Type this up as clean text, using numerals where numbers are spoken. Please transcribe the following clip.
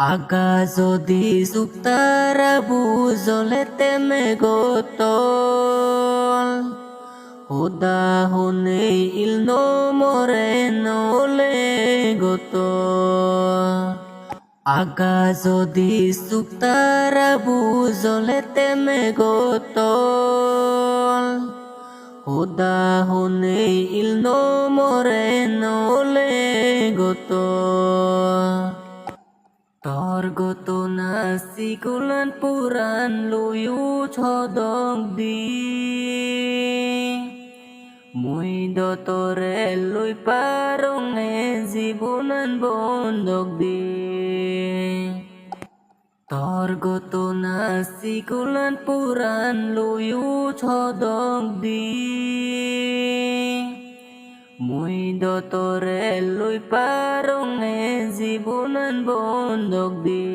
আগা যদি সুক্তারা বুঝলে তেমে গোতল হুদা হুনে ইল নো মরে নলে গোতল আগা যদি সুক্তারা বুঝলে তেমে গোতল হুদা হুনে ইল নো মরে নলে গোতল Tor goto nasi kulan puran luyu chodong di Mui dotore lui parong zibunan bondok di Tor goto nasi kulan puran luyu chodong di Mui dotore lui parong zibunan bondok di